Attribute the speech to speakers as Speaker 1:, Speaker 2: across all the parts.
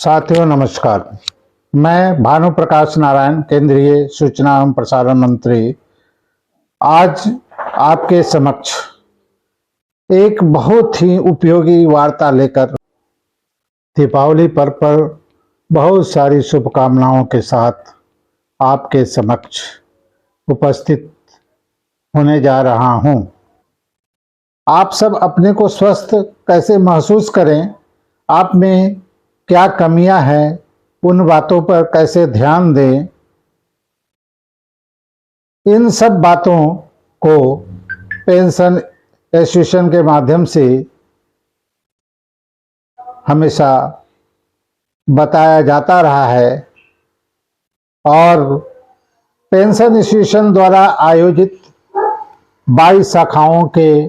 Speaker 1: साथियों नमस्कार। मैं भानु प्रकाश नारायण, केंद्रीय सूचना एवं प्रसारण मंत्री, आज आपके समक्ष एक बहुत ही उपयोगी वार्ता लेकर दीपावली पर्व पर बहुत सारी शुभकामनाओं के साथ आपके समक्ष उपस्थित होने जा रहा हूं। आप सब अपने को स्वस्थ कैसे महसूस करें, आप में क्या कमियां हैं, उन बातों पर कैसे ध्यान दें, इन सब बातों को पेंशन एसोसिएशन के माध्यम से हमेशा बताया जाता रहा है और पेंशन एसोसिएशन द्वारा आयोजित 22 शाखाओं के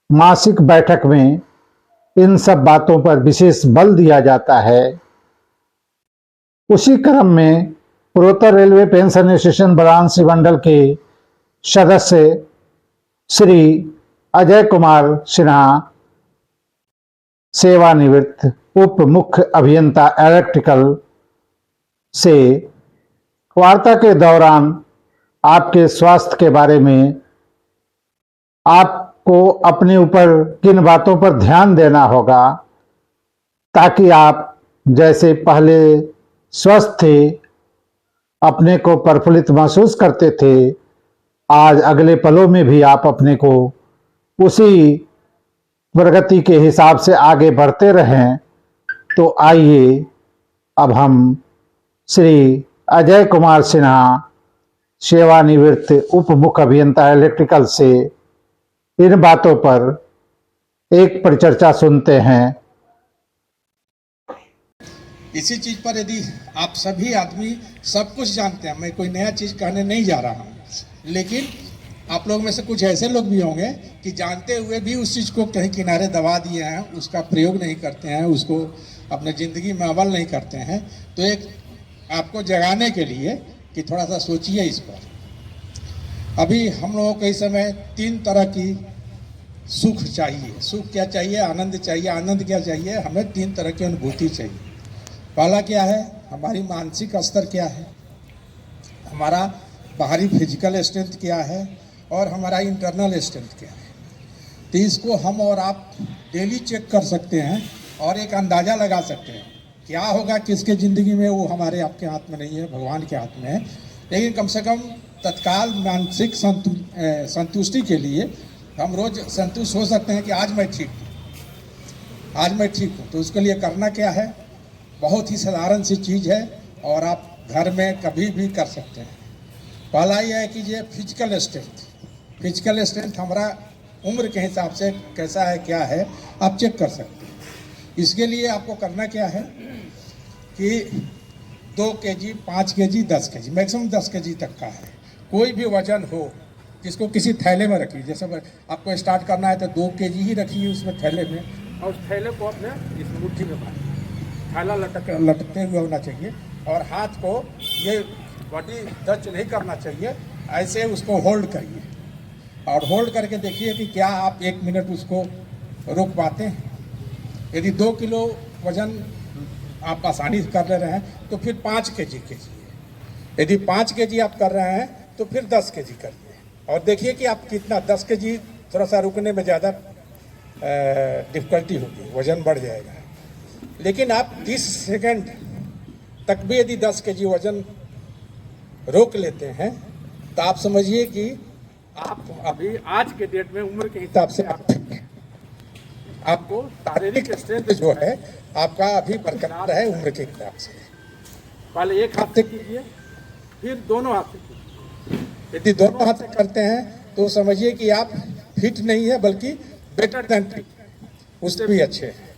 Speaker 1: मासिक बैठक में इन सब बातों पर विशेष बल दिया जाता है। उसी क्रम में पूर्वोत्तर रेलवे पेंशन एसोसिएशन वाराणसी मंडल के सदस्य श्री अजय कुमार सिन्हा, सेवानिवृत्त उप मुख्य अभियंता इलेक्ट्रिकल, से वार्ता के दौरान आपके स्वास्थ्य के बारे में, आपको अपने ऊपर किन बातों पर ध्यान देना होगा ताकि आप जैसे पहले स्वस्थ थे, अपने को प्रफुल्लित महसूस करते थे, आज अगले पलों में भी आप अपने को उसी प्रगति के हिसाब से आगे बढ़ते रहें। तो आइए अब हम श्री अजय कुमार सिन्हा, सेवानिवृत्त उप मुख्य अभियंता इलेक्ट्रिकल, से इन बातों पर एक परिचर्चा सुनते हैं।
Speaker 2: इसी चीज पर यदि आप सभी आदमी सब कुछ जानते हैं, मैं कोई नया चीज कहने नहीं जा रहा हूँ, लेकिन आप लोग में से कुछ ऐसे लोग भी होंगे कि जानते हुए भी उस चीज को कहीं किनारे दबा दिए हैं, उसका प्रयोग नहीं करते हैं, उसको अपने जिंदगी में अमल नहीं करते हैं। तो एक आपको जगाने के लिए कि थोड़ा सा सोचिए इस पर। अभी हम लोगों को इस समय 3 तरह की सुख चाहिए। सुख क्या चाहिए? आनंद चाहिए। आनंद क्या चाहिए? हमें 3 तरह की अनुभूति चाहिए। पहला क्या है? हमारी मानसिक स्तर क्या है, हमारा बाहरी फिजिकल स्ट्रेंथ क्या है, और हमारा इंटरनल स्ट्रेंथ क्या है। तो इसको हम और आप डेली चेक कर सकते हैं और एक अंदाज़ा लगा सकते हैं क्या होगा किसके ज़िंदगी में। वो हमारे आपके हाथ में नहीं है, भगवान के हाथ में है, लेकिन कम से कम तत्काल मानसिक संतुष्टि के लिए हम रोज़ संतुष्ट हो सकते हैं कि आज मैं ठीक हूँ, आज मैं ठीक हूँ। तो उसके लिए करना क्या है? बहुत ही साधारण सी चीज़ है और आप घर में कभी भी कर सकते हैं। पहला यह है कि ये फिजिकल स्ट्रेंथ हमारा उम्र के हिसाब से कैसा है, क्या है, आप चेक कर सकते हैं। इसके लिए आपको करना क्या है कि 2 KG, 5 KG, 10 KG, maximum 10 KG तक का है, कोई भी वजन हो, जिसको किसी थैले में रखिए। जैसे आपको स्टार्ट करना है तो 2 केजी ही रखिए उसमें थैले में, और उस थैले को अपने इस मुट्ठी में बांधिए। थैला लटकते हुए होना चाहिए और हाथ को ये बॉडी टच नहीं करना चाहिए, ऐसे उसको होल्ड करिए और होल्ड करके देखिए कि क्या आप 1 मिनट उसको रोक पाते हैं। यदि 2 किलो वजन आप आसानी से कर ले रहे हैं तो फिर 5 केजी कीजिए। यदि 5 केजी आप कर रहे हैं तो फिर 10 केजी करिए और देखिए कि आप कितना। 10 केजी थोड़ा सा रुकने में ज़्यादा डिफ़िकल्टी होगी, वज़न बढ़ जाएगा। लेकिन आप 30 सेकंड तक भी यदि 10 केजी वज़न रोक लेते हैं तो आप समझिए कि आप अभी आज के डेट में उम्र के हिसाब से आप ठीक हैं। आपको शारीरिक स्ट्रेंथ जो है आपका अभी बरकरार है उम्र के हिसाब से। पहले एक हाथ से कीजिए, फिर दोनों हाथ से कीजिए। यदि दोनों हाथ से करते हैं तो समझिए कि आप फिट नहीं है बल्कि बेटर देन फिट, उससे भी अच्छे हैं।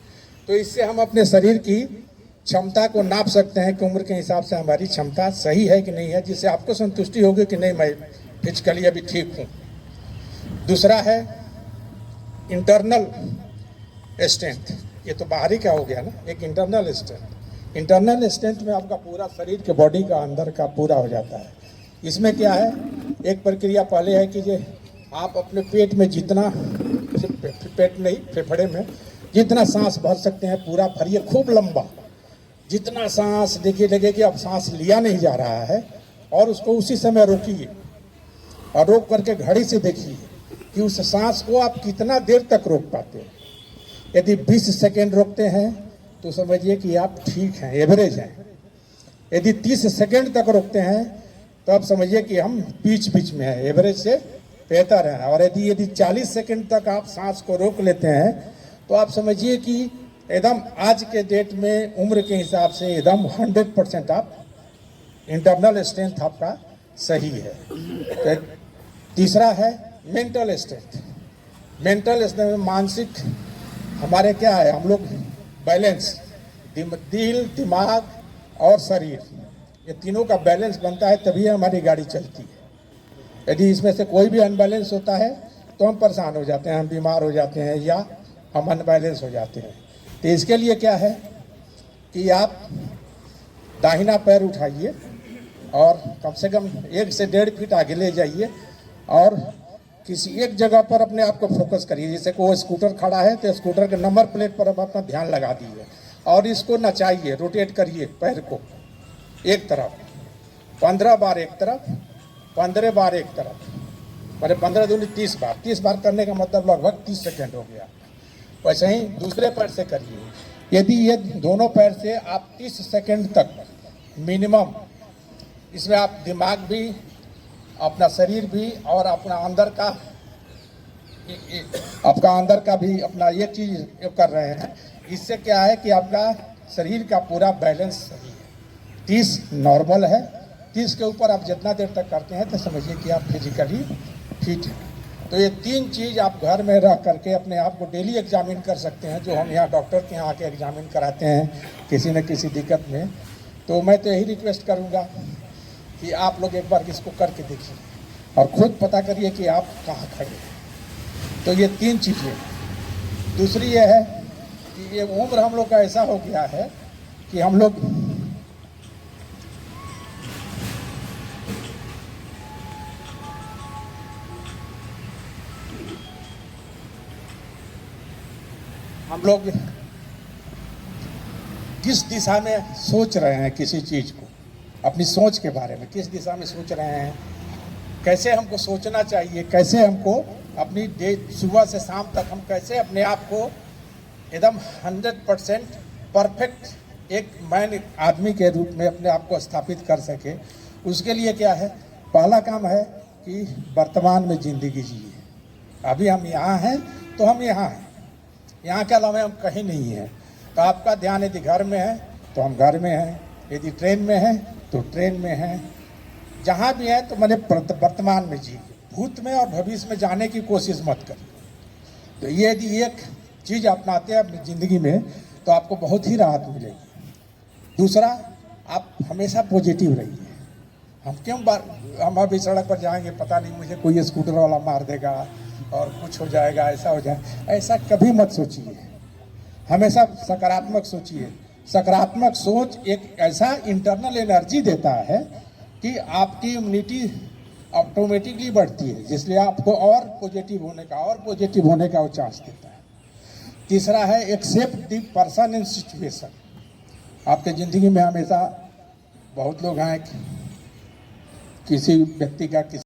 Speaker 2: तो इससे हम अपने शरीर की क्षमता को नाप सकते हैं कि उम्र के हिसाब से हमारी क्षमता सही है कि नहीं है, जिससे आपको संतुष्टि होगी कि नहीं, मैं फिजिकली अभी ठीक हूँ। दूसरा है इंटरनल स्ट्रेंथ। ये तो बाहरी का हो गया ना, एक इंटरनल स्ट्रेंथ। इंटरनल स्ट्रेंथ में आपका पूरा शरीर के बॉडी का अंदर का पूरा हो जाता है। इसमें क्या है, एक प्रक्रिया पहले है कि ये आप अपने पेट में जितना, पेट नहीं, फेफड़े में जितना सांस भर सकते हैं पूरा भरिए, खूब लंबा। जितना सांस देखिए लगे कि अब सांस लिया नहीं जा रहा है, और उसको उसी समय रोकिए और रोक करके घड़ी से देखिए कि उस सांस को आप कितना देर तक रोक पाते हैं। यदि 20 सेकेंड रोकते हैं तो समझिए कि आप ठीक हैं, एवरेज हैं। यदि 30 सेकेंड तक रोकते हैं तो आप समझिए कि हम बीच बीच में हैं, एवरेज से बेहतर हैं। और यदि 40 सेकेंड तक आप सांस को रोक लेते हैं तो आप समझिए कि एकदम आज के डेट में उम्र के हिसाब से एकदम 100% आप इंटरनल स्ट्रेंथ आपका सही है। तो तीसरा है मेंटल स्ट्रेंथ। मेंटल स्ट्रेंथ में मानसिक हमारे क्या है, हम लोग बैलेंस, दिल, दिमाग और शरीर, ये तीनों का बैलेंस बनता है तभी हमारी गाड़ी चलती है। यदि इसमें से कोई भी अनबैलेंस होता है तो हम परेशान हो जाते हैं, हम बीमार हो जाते हैं या हम अनबैलेंस हो जाते हैं। तो इसके लिए क्या है कि आप दाहिना पैर उठाइए और कम से कम 1 से 1.5 फीट आगे ले जाइए और किसी एक जगह पर अपने आप को फोकस करिए। जैसे कोई स्कूटर खड़ा है तो स्कूटर के नंबर प्लेट पर आप अपना ध्यान लगा दीजिए और इसको नचाइए, रोटेट करिए पैर को एक तरफ 15 बार, एक तरफ 15 बार एक तरफ, मैंने 15 दूनी 30 बार। 30 बार करने का मतलब लगभग 30 सेकेंड हो गया। वैसे ही दूसरे पैर से करिए। यदि ये दोनों पैर से आप 30 सेकेंड तक मिनिमम, इसमें आप दिमाग भी, अपना शरीर भी और अपना अंदर का आपका अंदर का भी अपना ये चीज़ कर रहे हैं, इससे क्या है कि आपका शरीर का पूरा बैलेंस सही है। 30 नॉर्मल है, 30 के ऊपर आप जितना देर तक करते हैं तो समझिए कि आप फिजिकली फिट हैं। तो ये 3 चीज़ आप घर में रह करके अपने आप को डेली एग्जामिन कर सकते हैं, जो हम यहाँ डॉक्टर के यहाँ आके एग्जामिन कराते हैं किसी न किसी दिक्कत में। तो मैं तो यही रिक्वेस्ट करूँगा कि आप लोग एक बार इसको करके देखिए और खुद पता करिए कि आप कहाँ खड़े हैं। तो ये 3 चीज़ें। दूसरी ये है कि ये उम्र हम लोग का ऐसा हो गया है कि हम लोग किस दिशा में सोच रहे हैं, किसी चीज़ को, अपनी सोच के बारे में किस दिशा में सोच रहे हैं, कैसे हमको सोचना चाहिए, कैसे हमको अपनी डे सुबह से शाम तक हम कैसे अपने आप को एकदम 100% परफेक्ट एक मैन आदमी के रूप में अपने आप को स्थापित कर सके। उसके लिए क्या है, पहला काम है कि वर्तमान में ज़िंदगी जिए। अभी हम यहाँ हैं तो हम यहाँ हैं, यहाँ के अलावा हम कहीं नहीं हैं। तो आपका ध्यान यदि घर में है तो हम घर में हैं, यदि ट्रेन में हैं तो ट्रेन में हैं, जहाँ भी है तो मैंने वर्तमान में जी, भूत में और भविष्य में जाने की कोशिश मत करिए। तो ये यदि एक चीज़ अपनाते हैं अपनी ज़िंदगी में तो आपको बहुत ही राहत मिलेगी। दूसरा, आप हमेशा पॉजिटिव रहिए। हम अभी सड़क पर जाएंगे, पता नहीं मुझे कोई स्कूटर वाला मार देगा और कुछ हो जाएगा, ऐसा हो जाए, ऐसा कभी मत सोचिए। हमेशा सकारात्मक सोचिए। सकारात्मक सोच एक ऐसा इंटरनल एनर्जी देता है कि आपकी इम्यूनिटी ऑटोमेटिकली बढ़ती है, जिसलिए आपको और पॉजिटिव होने का वो चांस देता है। तीसरा है accept the person in situation. आपके ज़िंदगी में हमेशा बहुत लोग हैं, किसी व्यक्ति का किसी